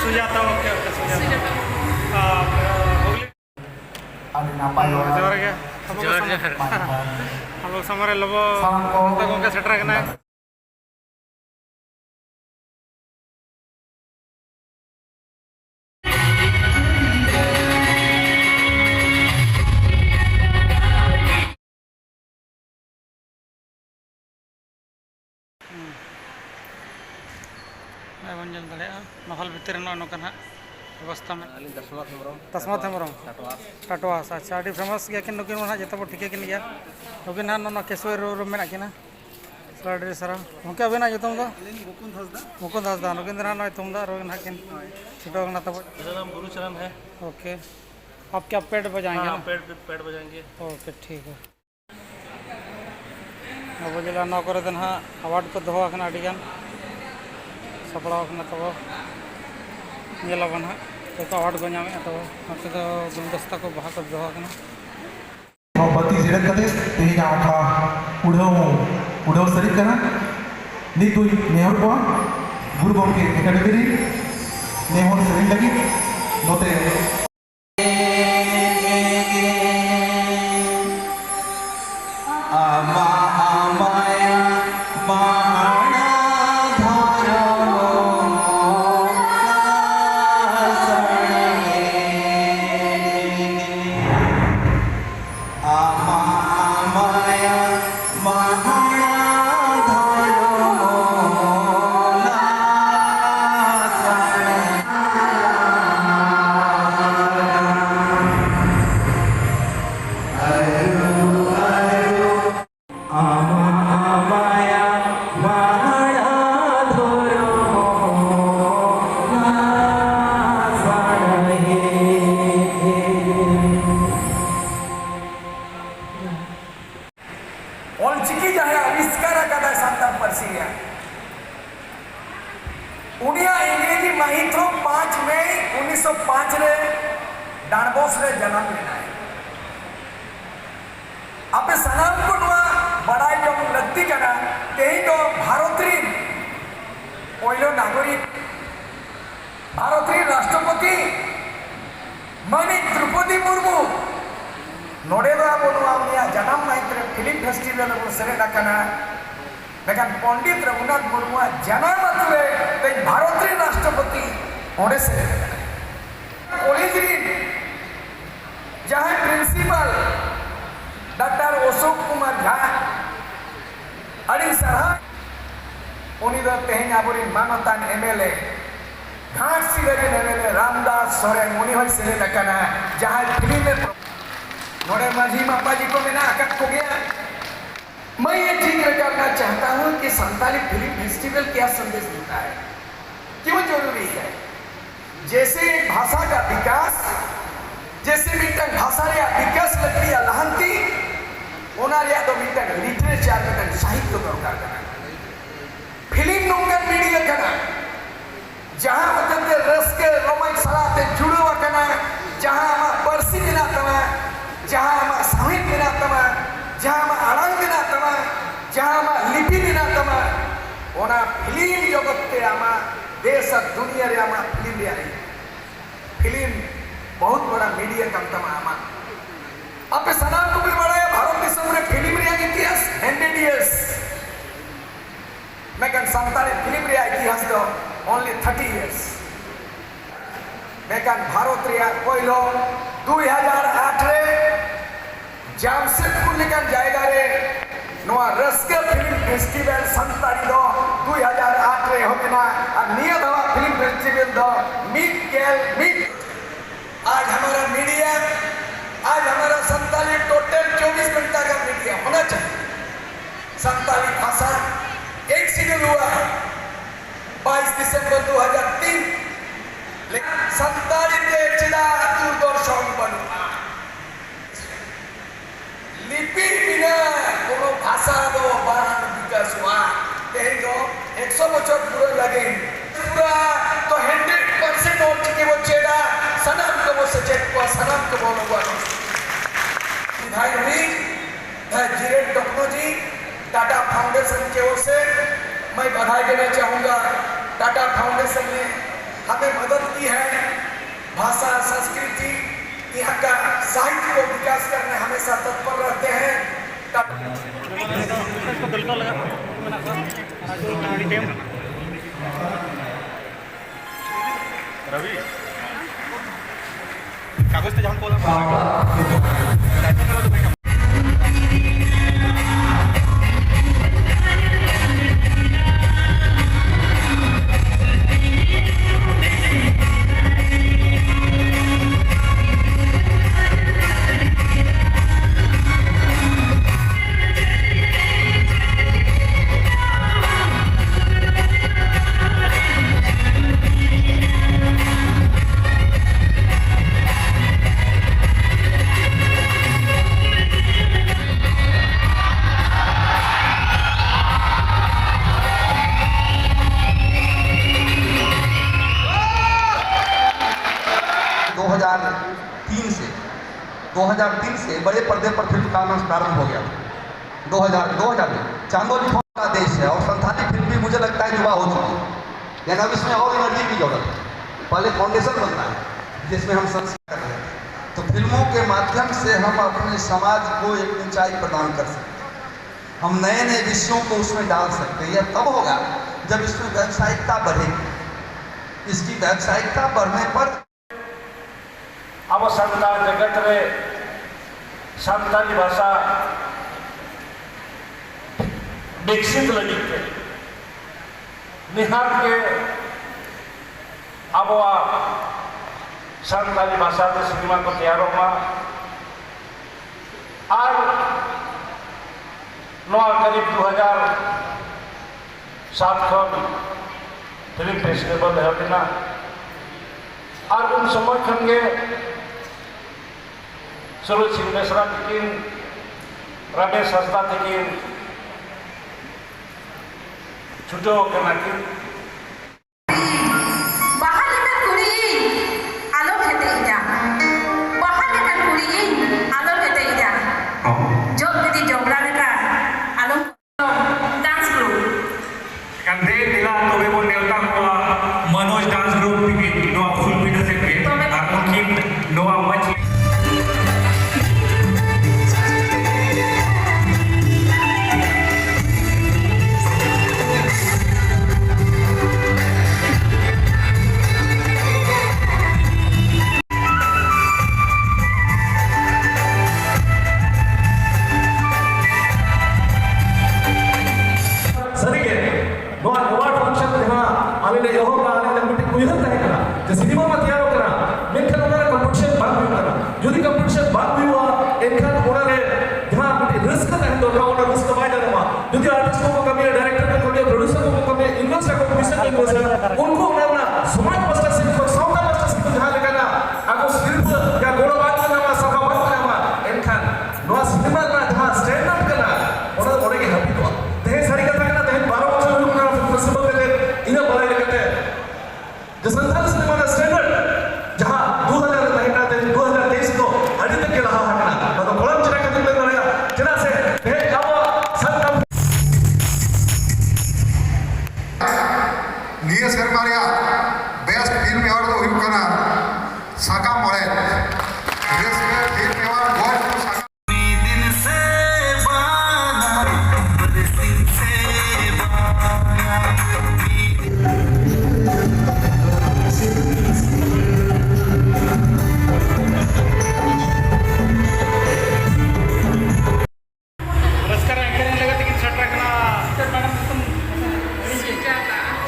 Sujata okay okay Sujata जोर गया हम लोग समरे लोगो तक उनके सेटर करना है जल दाड़ा महल भितर नौका व्यवस्था में तस्मात हेम्ब्रम टाटवास अच्छा अभी फेमस गया कि नुकिन ना जो ठिके गया नुकिन ना केसुए रूम में किना अड़ी सारा उनके अबेना तुम मुकुंद हासदा नुकिन ना तुमदा रोग ना किन छुटोना तब गुरुचरण है। ओके आप क्या पेड़ बजाएंगे? हाँ, पेड़ बजाएंगे। ओके ठीक है अब जिला नौकर दिन हाँ अवार्ड को दोहा अड़ीगान सपड़ा तब नेलाबन हाँ जो अवार्ड को नामे तब गुलदस्ता को बाहा को दोहा बत्ती जेड़क तेज आठा उड़ाव सरी नित नेहर को गुरु गंगे एकाडेमी नेहर सरी लगी नोते इंग्रेजी महिथ्रो 5 मई 1905 रे डांडबोस रे जन्म लेना है आपे सनाम को नुआ बड़ाई जो लक्ति कना तेही तो भारतरी पहिलो नागरिक भारतरी राष्ट्रपति मानी द्रौपदी मुर्मू नोड़े दो अब नुआ उनिया जन्म महिथ्रे फिल्म फेस्टिवल को सेरे डकना लेकिन पंडित रघुनाथ मुर्मू जन्म ते भारतीय राष्ट्रपति ओडे से कॉलेज जहाँ प्रिंसिपल डॉक्टर अशोक कुमार झा अड़ी सारा उनी दो तेहन आबोरी मानतान एमएलए घाट सिगरी एमएलए रामदास सोरेन उनी होय से लकना जहाँ फिल्म में नोड़े माझी मापा जी को मेना अकट को गया। मैं ये जिक्र करना चाहता हूं कि संताली फिल्म फेस्टिवल क्या संदेश देता है, क्यों जरूरी है। जैसे एक भाषा का विकास जैसे मिटन भाषा रे विकास लगती अलहंती ओना रे तो मिटन लिटरेचर मिटन साहित्य दरकार कना फिल्म नोंगन मीडिया कना जहां मतलब रस के रोमांच सलाते जुड़ो कना जहां मा परसी बिना तमा जहां मा साहित्य बिना तमा जहां मा आनंद बिना तमा जहां मा लिपि बिना तमा ओना फिल्म जगत ते आमा देश और दुनिया रे आमा फिल्म रे आई फिल्म बहुत बड़ा मीडिया कम तमा आमा आपे सनाम को भी बड़ा भारत देश में फिल्म रे इतिहास 100 years मैं कन संताले फिल्म रे इतिहास तो only 30 years मैं कन भारत रे पहिलो 2008 रे जामशेदपुर लेकर जाएगा रे नोआ रस्के फिल्म फेस्टिवल संतारी दो 2008 रे हो बिना और नियत हवा फिल्म फेस्टिवल दो मीट आज हमारा मीडिया आज हमारा संताली टोटल 24 घंटा का मीडिया होना चाहिए। संताली भाषा एक शेड्यूल हुआ 22 दिसंबर 2003 लेकिन संताली के चिड़ा दूरदर्शन बना लिपि बिना कोनो भाषा दो बाहर विकास हुआ कहीं दो 100 बच्चों पूरे लगे पूरा तो 100% हो चुके वो चेड़ा सनम को वो सचेत को सनम को बोलो हुआ विधायक हुई जीरेन टेक्नोलॉजी टाटा फाउंडेशन की ओर से मैं बधाई देना चाहूँगा। टाटा फाउंडेशन ने हमें मदद की है। भाषा, संस्कृति, यहाँ का साहित्य को विकास करने हमेशा तत्पर रहते हैं। रवि कागज पे जहाँ बोला 2003 से बड़े पर्दे पर फिल्म का आना प्रारंभ हो गया था। 2000 में चांदोली का देश है और संथाली फिल्म भी मुझे लगता है युवा हो चुकी है, यानी अब इसमें और एनर्जी की जरूरत है। पहले फाउंडेशन बनना है जिसमें हम संस्कार कर रहे हैं, तो फिल्मों के माध्यम से हम अपने समाज को एक ऊंचाई प्रदान कर सकते हैं, हम नए नए विषयों को उसमें डाल सकते हैं। यह तब होगा जब इसमें व्यावसायिकता बढ़ेगी। इसकी व्यावसायिकता बढ़ने पर अब संतान जगत में संताली भाषा विकसित लगी थे निहार के अब संताली भाषा के सिनेमा को तैयार होगा और 9 करीब 2007 खन फिल्म फेस्टिवल है ना और उन समय खन के सुरुज सिंह मिश्रा तकिन रमेश हंसदा तकिन छुटो के नाकिन मनोज डांस ग्रुप नो फुल वीडियो से नो मच सिनेमा में तैयार होकर मेखन उन्होंने कंपटीशन बात भी करा यदि कंपटीशन बात भी हुआ एनखान उन्होंने जहां रिस्क तहत होगा उन्होंने रिस्क बाय करना यदि आर्टिस्ट को कमी है डायरेक्टर को कमी है प्रोड्यूसर को कमी है इन्वेस्टर को कमीशन नहीं हो सकता उनको उन्होंने समाज मास्टर सिर्फ सौदा मास्टर सिर्फ जहां लेकर आपको सिर्फ या गौरवान करना सभावान करना एनखान नो सिनेमा ना जहां स्टैंड अप करना उन्होंने बोलेंगे हैप्पी को ते सारी कथा करना ते 12 वर्ष में उन्होंने फेस्टिवल के इन बड़ाई करते हैं जो संसार सिनेमा का स्टैंडर्ड जहां 2023 को अभी तक के रहा है ना तो कोलम चिरा के दिन में रहेगा चिरा से हे अब संकल्प नियस कर मारिया बेस्ट फिल्म अवार्ड तो हिम करना साका मळे बेस्ट फिल्म अवार्ड गोल्ड को साका दिन से बाना दिन से बाना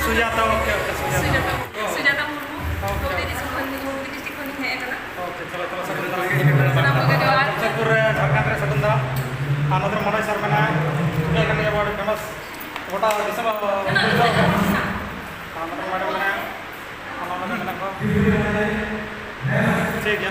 सुजाता ओके सुजाता मुर्मू तो डिस्ट्रिक्ट खन है कना ओके चलो जमशेदपुर झारखंड रे सगुंदा आनंद मनोज सर मना के कने अवार्ड फेमस गोटा दिसम आनंद मैडम मना आनंद मना को ठीक है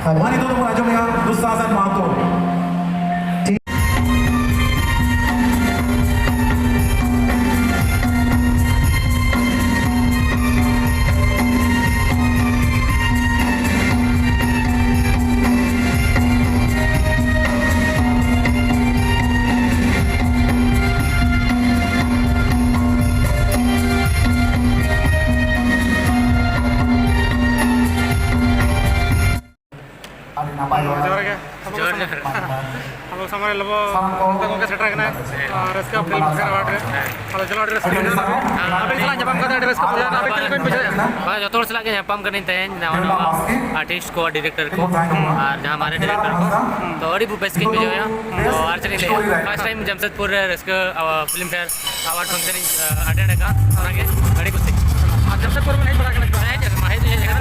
Wani itu pun aja yang Dustasan Mato. napai जोर के अब समय लबो तक के सेटर कना रस्का फिल्म फेयर अवार्ड रे हेलो चलो एड्रेस अबे चला जबाम का एड्रेस का पूजा अबे चल कोई पूजा बा जतोर सला के जपाम करनी तेन आर्टिस्ट को डायरेक्टर को और जहां हमारे डायरेक्टर को तो अड़ी बेस्ट के जो तो आर्चरी ले first time Jamshedpur Ruska film fair award function attend का आगे अड़ी कुछ जमशेदपुर में नहीं पड़ा कना है जगह माहे जगह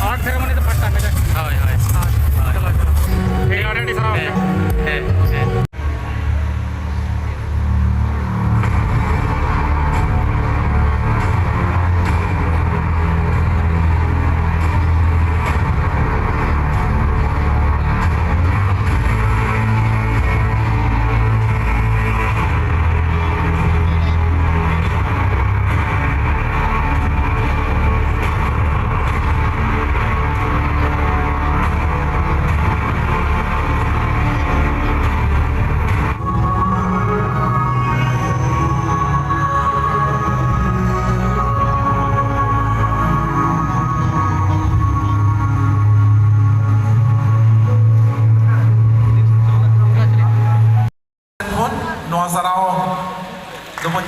अवार्ड सेरेमनी तो फर्स्ट टाइम है हां हां चलो चलो ये ऑलरेडी सारा है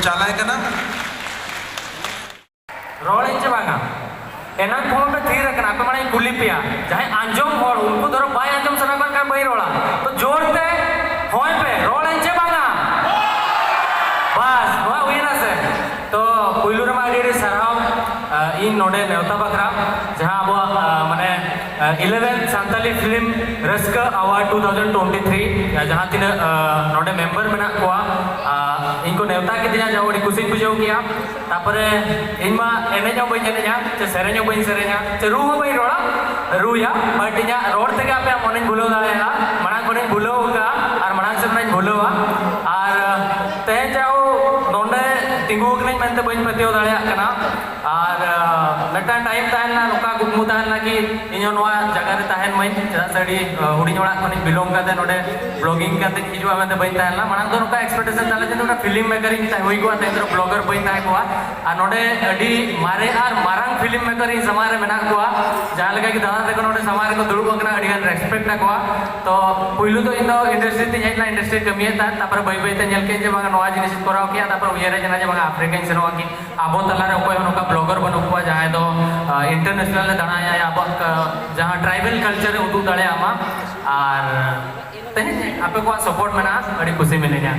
चालाय कना रोड इंचे बांगा एना फोन पे थी रखना पे माने कुली पिया चाहे आंजोम होड़ उनको धरो बाय आंजोम सना कर बाई रोड़ा तो जोरते होय पे रोड इंचे बांगा बस वा हुईना से तो पुइलुर मागेरी सरहाव इन नोडे नेवता बकरा जहां अब माने 11 सांताली फिल्म रस्का अवार्ड 2023 जहां तीन नोडे मेंबर मेना कोआ इनको नेवता के दिया जाओ कुछ बुझे किया तापर इनमा एने जाओ बई एने जा चे सेरेño बई सेरेña चे रू बई रोड़ा रूया बट इना रोड तक आपे मोने भूलो दाएगा मना कोने भूलो होगा और मना से नहीं भूलोवा और ते जाओ नोंडे तिंगु के नहीं मनते बई पतियो दाया कना और नटा टाइम ताहन ना नोका गुमु ताहन ना कि इनो नोआ जगह रे ताहन मई सड़ी हुडी ओड़ा कोनी बिलोंग करते नोडे ब्लॉगिंग करते हिजुआ मनते बई ताहन ना मना तो नोका एक्सपेक्टेशन ताले जे नोडा फिल्म मेकरिंग ताय होई गवा तेंद्र ब्लॉगर बई ताय कोआ आ नोडे अडी मारे आर मारंग फिल्म मेकरिंग समारे मेना कोआ जहां लगा कि दादा देखो नोडे समारे को दुड़ुब कना अडी गान रेस्पेक्ट ना कोआ तो पुइलु तो इन इंडस्ट्री ते जाइना इंडस्ट्री कमी ता तापर बई बई ते नेल के जे बागा नोआ जिनिस कराव किया तापर उयरे जना जे बागा अफ्रीकन सेनवा की आबो तलारे कोई नोका ब्लॉगर बनो कोआ जहां दो इंटरनेशनल दानाया आबो जहां ट्राइबल कल्चर उदू दाड़े आमा और आपे को सपोर्ट मेना अडी खुशी मिलेगा